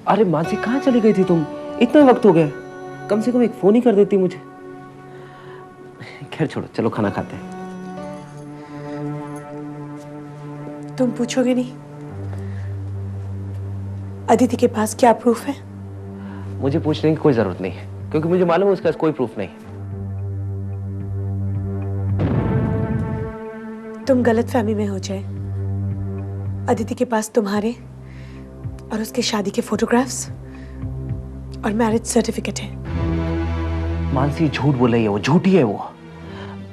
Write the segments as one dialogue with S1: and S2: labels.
S1: अरे मानसी, कहाँ चली गई थी तुम? इतना वक्त हो गया, कम से कम एक फोन ही कर देती मुझे। खैर छोड़ो, चलो खाना खाते हैं।
S2: तुम पूछोगे नहीं अदिति के पास क्या प्रूफ है?
S1: मुझे पूछने की कोई जरूरत नहीं है, क्योंकि मुझे मालूम है उसके पास कोई प्रूफ नहीं।
S2: तुम गलतफहमी में हो जाए। अदिति के पास तुम्हारे और उसके शादी के फोटोग्राफ्स और मैरिज सर्टिफिकेट है।
S1: मानसी झूठ बोल रही है, वो झूठी है। वो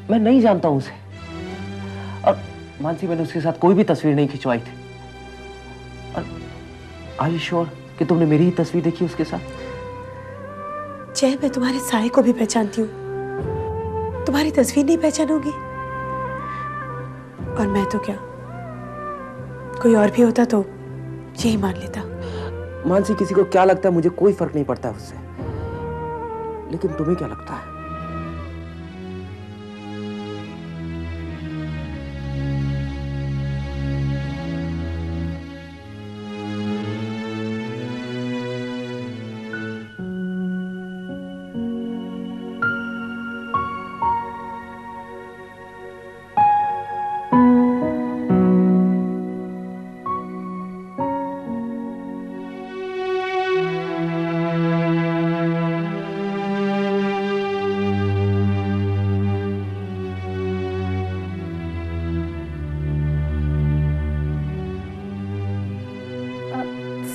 S1: मैं नहीं जानता हूं उसे। और मानसी, मैंने उसके साथ कोई भी तस्वीर नहीं खिंचवाई थी। और आर यू श्योर कि तुमने मेरी ही तस्वीर देखी उसके साथ?
S2: जय, मैं तुम्हारे साए को भी पहचानती हूँ, तुम्हारी तस्वीर नहीं पहचानोगी? और मैं तो क्या, कोई और भी होता तो यही मान लेता।
S1: मानसी, किसी को क्या लगता है मुझे कोई फर्क नहीं पड़ता है उससे, लेकिन तुम्हें क्या लगता है?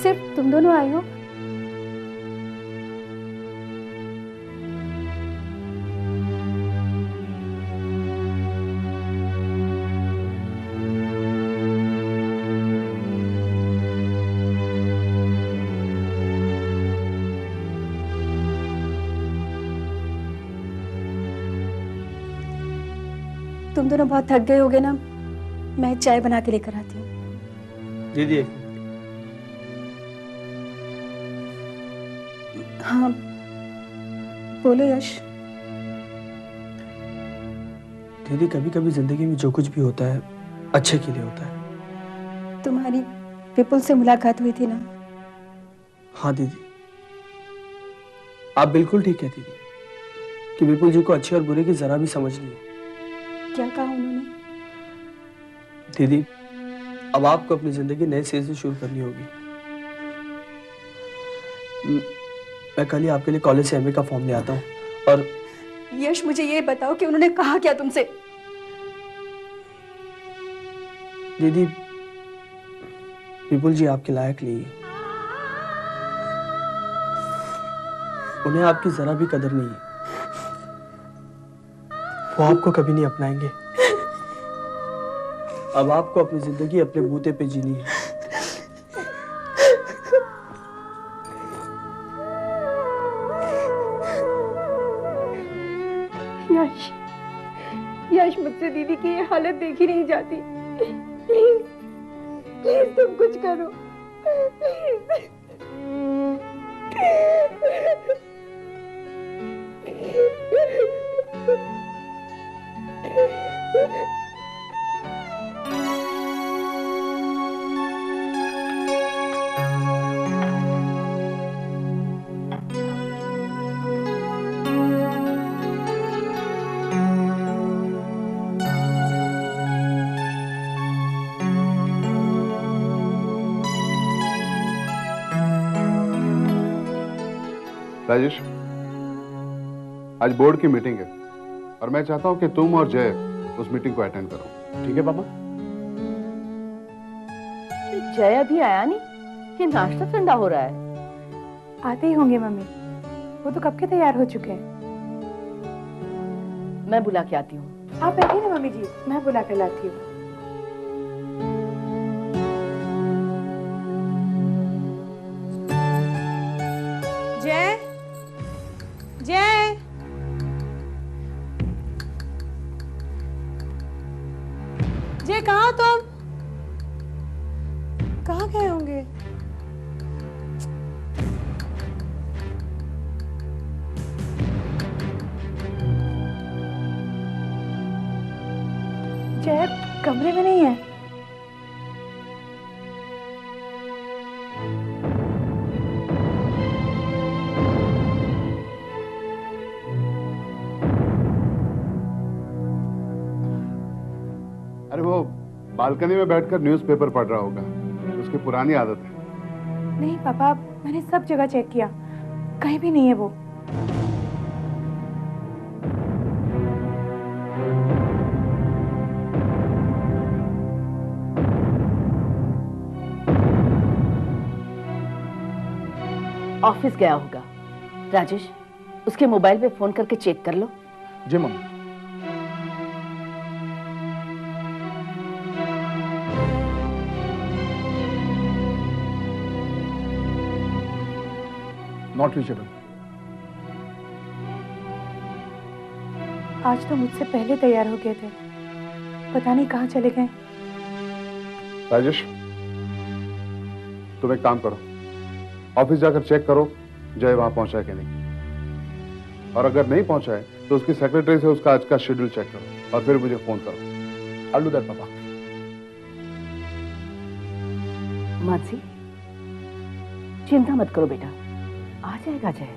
S3: सिर्फ तुम दोनों आए हो? तुम दोनों बहुत थक गए होगे ना, मैं चाय बना के लेकर आती हूँ।
S4: दीदी,
S3: हाँ बोलो यश।
S4: दीदी, कभी कभी जिंदगी में जो कुछ भी होता है अच्छे के लिए होता है।
S3: तुम्हारी विपुल से मुलाकात हुई थी ना?
S4: हाँ दीदी, आप बिल्कुल ठीक है दीदी कि विपुल जी को अच्छे और बुरे की जरा भी समझ नहीं है।
S3: क्या कहा उन्होंने?
S4: दीदी, अब आपको अपनी जिंदगी नए सिरे से शुरू करनी होगी। मैं कल ही आपके लिए कॉलेज से एमए का फॉर्म ले आता हूँ। और
S3: यश, मुझे ये बताओ कि उन्होंने कहा क्या तुमसे?
S4: दीदी, विपुल जी आपके लायक नहीं है, उन्हें आपकी जरा भी कदर नहीं है, वो आपको कभी नहीं अपनाएंगे। अब आपको अपनी जिंदगी अपने बूते पे जीनी है।
S3: यश, यश, मुझसे दीदी की ये हालत देखी नहीं जाती। प्लीज, प्लीज तुम कुछ करो।
S5: राजेश, आज बोर्ड की मीटिंग है और मैं चाहता हूं कि तुम और जय उस मीटिंग को अटेंड करो। ठीक है पापा?
S6: जय अभी आया नहीं, ये नाश्ता ठंडा हो रहा है।
S7: आते ही होंगे मम्मी, वो तो कब के तैयार हो चुके हैं।
S6: मैं बुला के आती हूँ।
S7: आप बैठिए ना मम्मी जी, मैं बुला कर लाती हूँ। जय, जय, जय, कहाँ तुम? कहाँ गए होंगे? जय कमरे में नहीं है।
S5: बालकनी में बैठकर न्यूज़पेपर पढ़ रहा होगा। उसकी पुरानी आदत है।
S7: नहीं पापा, मैंने सब जगह चेक किया, कहीं भी नहीं है वो।
S6: ऑफिस गया होगा। राजेश, उसके मोबाइल पे फोन करके चेक कर लो।
S4: जी मम्मी। Not reachable.
S7: आज तो मुझसे पहले तैयार हो गए थे, पता नहीं कहाँ चले गए।
S5: राजेश, तुम एक काम करो, ऑफिस जाकर चेक करो जय वहां पहुंचा है कि नहीं, और अगर नहीं पहुंचा है तो उसकी सेक्रेटरी से उसका आज का शेड्यूल चेक करो और फिर मुझे फोन करो।
S4: I'll do that, पापा।
S6: मानसी, चिंता मत करो बेटा, आ जाएगा जय।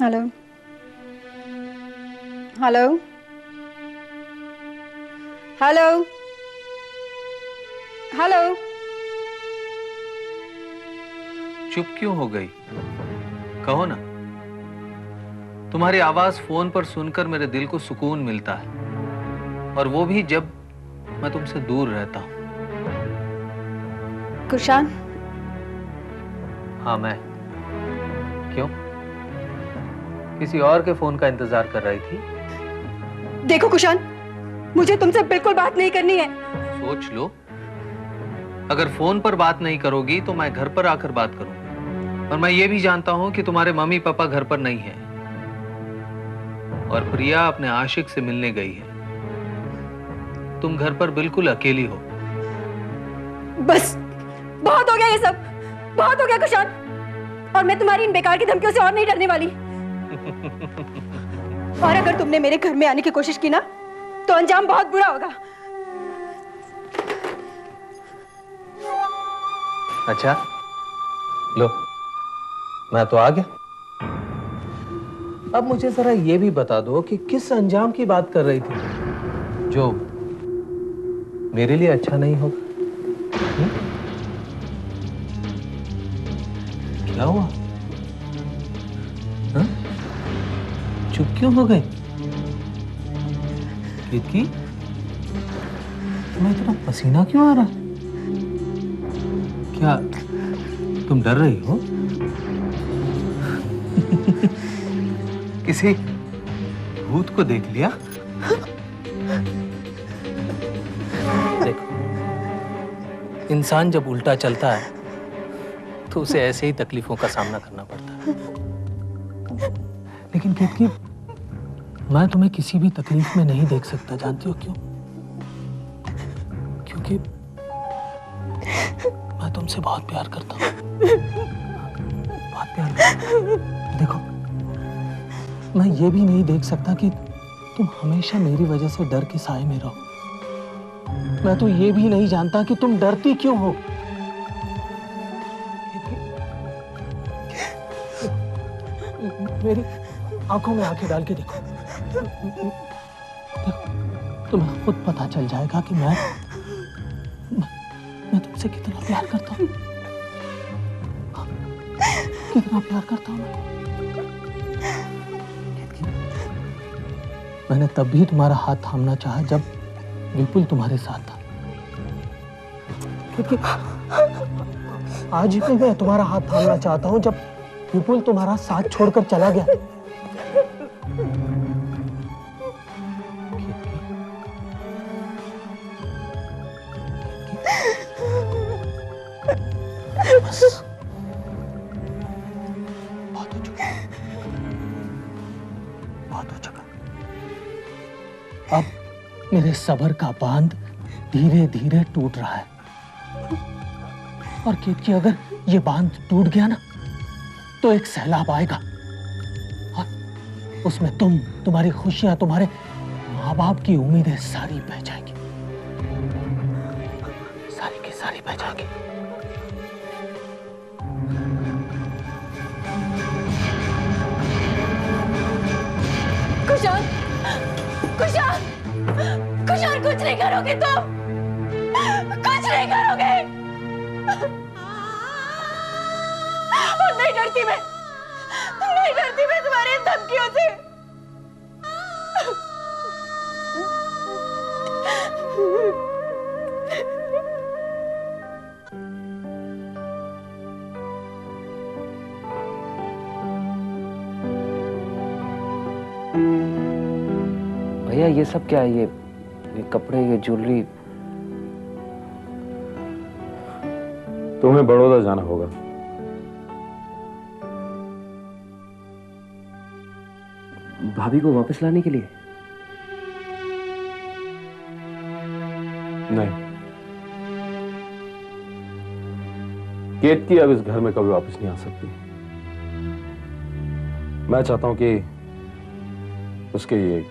S3: Hello hello hello hello.
S1: चुप क्यों हो गई? कहो ना। तुम्हारी आवाज फोन पर सुनकर मेरे दिल को सुकून मिलता है, और वो भी जब मैं तुमसे दूर रहता हूं।
S3: कुशान,
S1: हाँ मैं। क्यों? किसी और के फोन का इंतजार कर रही थी?
S3: देखो कुशान, मुझे तुमसे बिल्कुल बात नहीं करनी है।
S1: सोच लो, अगर फोन पर बात नहीं करोगी तो मैं घर पर आकर बात करूंगा। और मैं ये भी जानता हूं कि तुम्हारे मम्मी पापा घर पर नहीं हैं, और प्रिया अपने आशिक से मिलने गई है। तुम घर पर बिल्कुल अकेली हो।
S3: बस बहुत हो गया ये सब, बहुत हो गया कुशान, और मैं तुम्हारी इन बेकार की धमकियों से और नहीं डरने वाली। और अगर तुमने मेरे घर में आने की कोशिश की ना तो अंजाम बहुत बुरा होगा।
S1: अच्छा लो, मैं तो आ गया। अब मुझे जरा ये भी बता दो कि किस अंजाम की बात कर रही थी जो मेरे लिए अच्छा नहीं होगा। क्या हुआ? हा? चुप क्यों हो गए? कितकी, तुम्हें इतना पसीना क्यों आ रहा है? क्या तुम डर रही हो? किसी भूत को देख लिया? देखो, इंसान जब उल्टा चलता है तो उसे ऐसे ही तकलीफों का सामना करना पड़ता है। लेकिन केतकी, मैं तुम्हें किसी भी तकलीफ में नहीं देख सकता। जानती हो क्यों? क्योंकि मैं तुमसे बहुत प्यार करता हूँ, बहुत प्यार करता हूँ। देखो, मैं ये भी नहीं देख सकता कि तुम हमेशा मेरी वजह से डर के साए में रहो। मैं तो ये भी नहीं जानता कि तुम डरती क्यों हो। मेरी आंखों में आंखें डाल के देखो, तुम्हें खुद पता चल जाएगा कि मैं तुमसे कितना प्यार करता हूँ, कितना प्यार करता हूँ मैं। मैंने तब भी तुम्हारा हाथ थामना चाहा जब विपुल तुम्हारे साथ था, क्योंकि आज भी मैं तुम्हारा हाथ थामना चाहता हूं जब विपुल तुम्हारा साथ छोड़कर चला गया। बस, बहुत हो चुका, बहुत हो चुका। अब मेरे सब्र का बांध धीरे धीरे टूट रहा है, और केतकी, अगर ये बांध टूट गया ना तो एक सैलाब आएगा, और उसमें तुम्हारी खुशियां, तुम्हारे माँ बाप की उम्मीदें सारी बह जाएंगी। सारी की सारी बह जाएंगी।
S3: कुशाल, कुशाल, कुशाल कुछ नहीं करोगे तुम, कुछ नहीं करोगे। और नहीं डरती मैं, नहीं डरती मैं तुम्हारी इन धमकियों से।
S1: भैया ये सब क्या है? ये कपड़े, ये ज्वेलरी।
S8: तुम्हें बड़ौदा जाना होगा।
S1: भाभी को वापस लाने के लिए?
S8: नहीं, केतकी अब इस घर में कभी वापस नहीं आ सकती। मैं चाहता हूं कि उसके ये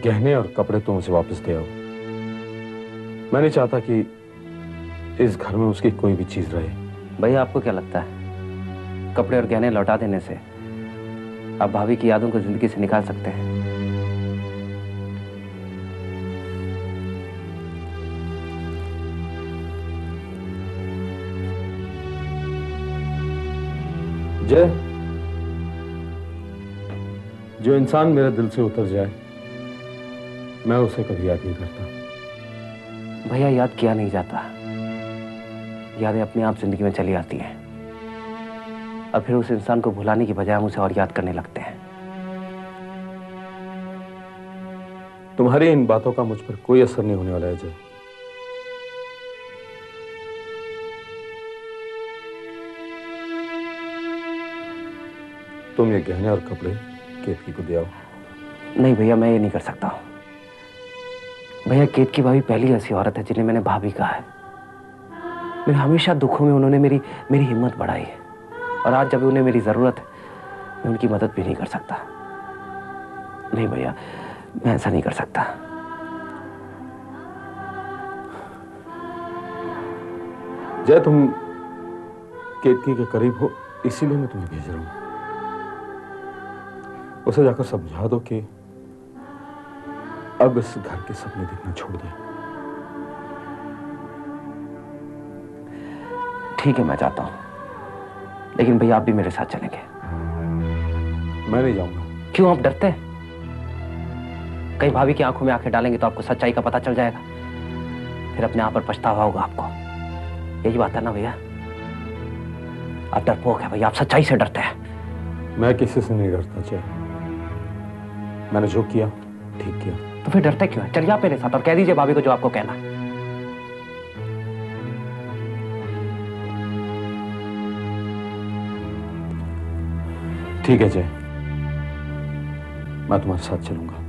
S8: गहने और कपड़े तुम उसे वापस दे आओ। मैं नहीं चाहता कि इस घर में उसकी कोई भी चीज रहे।
S1: भैया आपको क्या लगता है कपड़े और गहने लौटा देने से आप भाभी की यादों को जिंदगी से निकाल सकते हैं?
S8: जय, जो इंसान मेरे दिल से उतर जाए मैं उसे कभी याद नहीं करता।
S1: भैया याद किया नहीं जाता, यादें अपने आप जिंदगी में चली आती हैं और फिर उस इंसान को भुलाने की बजाय हम उसे और याद करने लगते हैं।
S8: तुम्हारी इन बातों का मुझ पर कोई असर नहीं होने वाला है जय। तुम ये गहने और कपड़े केतकी को दे आओ।
S1: नहीं भैया, मैं ये नहीं कर सकता हूं। भैया केतकी भाभी पहली ऐसी औरत है जिन्हें मैंने भाभी कहा है। मेरे हमेशा दुखों में उन्होंने मेरी हिम्मत बढ़ाई है और आज जब उन्हें मेरी जरूरत है मैं उनकी मदद भी नहीं कर सकता। नहीं भैया, मैं ऐसा नहीं कर सकता।
S8: जय, तुम केतकी के करीब हो इसीलिए मैं तुम्हें भेज रहा हूं। उसे जाकर समझा दो कि अब इस घर के सपने देखना छोड़ दे।
S1: ठीक है, मैं जाता हूं, लेकिन भैया आप भी मेरे साथ चलेंगे?
S8: मैं नहीं जाऊंगा।
S1: क्यों, आप डरते हैं? कहीं भाभी की आंखों में आंखें डालेंगे तो आपको सच्चाई का पता चल जाएगा, फिर अपने आप पर पछतावा होगा आपको। यही बात है ना भैया? आप डरपोक है भैया, आप सच्चाई से डरते हैं।
S8: मैं किसी से नहीं डरता जय। मैंने जो किया ठीक किया।
S1: तो फिर डरते क्यों हैं? चलिए आप मेरे साथ और कह दीजिए भाभी को जो आपको कहना है।
S8: ठीक है जय, मैं तुम्हारे साथ चलूंगा।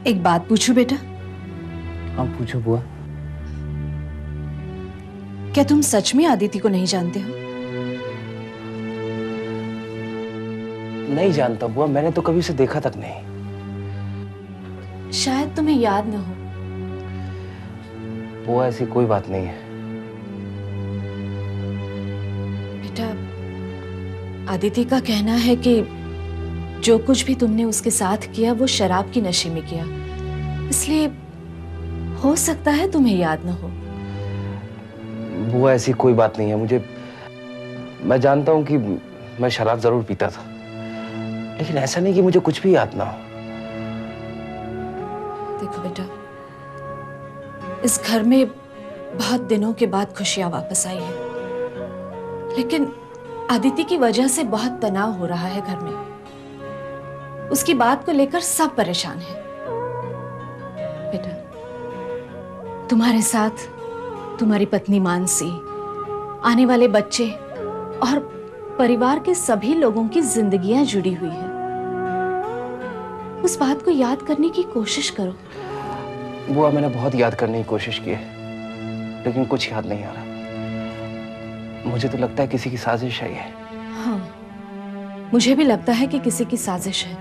S9: एक बात पूछूं बेटा?
S1: हाँ पूछो बुआ।
S9: क्या तुम सच में आदिति को नहीं जानते हो?
S1: नहीं जानता बुआ, मैंने तो कभी उसे देखा तक नहीं।
S9: शायद तुम्हें याद न हो।
S1: बुआ ऐसी कोई बात नहीं है।
S9: बेटा, आदिति का कहना है कि जो कुछ भी तुमने उसके साथ किया वो शराब की नशे में किया, इसलिए हो सकता है तुम्हें याद न हो।
S1: बुआ ऐसी कोई बात नहीं है। मैं जानता हूं कि मैं शराब जरूर पीता था, लेकिन ऐसा नहीं कि मुझे कुछ भी याद ना हो।
S9: देखो बेटा, इस घर में बहुत दिनों के बाद खुशियां वापस आई हैं, लेकिन आदिति की वजह से बहुत तनाव हो रहा है घर में। उसकी बात को लेकर सब परेशान हैं। बेटा, तुम्हारे साथ तुम्हारी पत्नी मानसी, आने वाले बच्चे और परिवार के सभी लोगों की जिंदगियां जुड़ी हुई है। उस बात को याद करने की कोशिश करो।
S1: बुआ मैंने बहुत याद करने की कोशिश की है, लेकिन कुछ याद नहीं आ रहा। मुझे तो लगता है किसी की साजिश है ये।
S9: हाँ, मुझे भी लगता है कि किसी की साजिश है,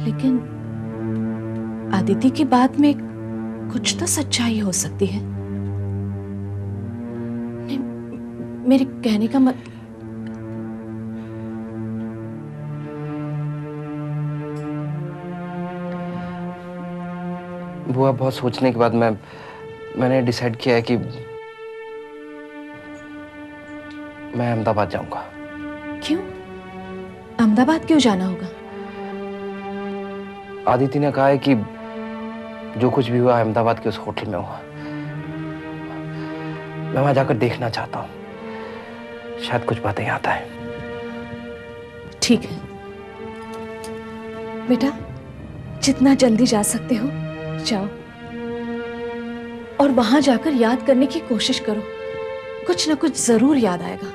S9: लेकिन आदिति की बात में कुछ तो सच्चाई हो सकती है। नहीं, मेरे कहने का मत
S1: बुआ बहुत सोचने के बाद मैंने डिसाइड किया है कि मैं अहमदाबाद जाऊंगा।
S9: क्यों? अहमदाबाद क्यों जाना होगा?
S1: आदिति ने कहा है कि जो कुछ भी हुआ अहमदाबाद के उस होटल में हुआ। मैं वहां जाकर देखना चाहता हूं, शायद कुछ बातें याद आए।
S9: ठीक है बेटा, जितना जल्दी जा सकते हो जाओ, और वहां जाकर याद करने की कोशिश करो। कुछ ना कुछ जरूर याद आएगा।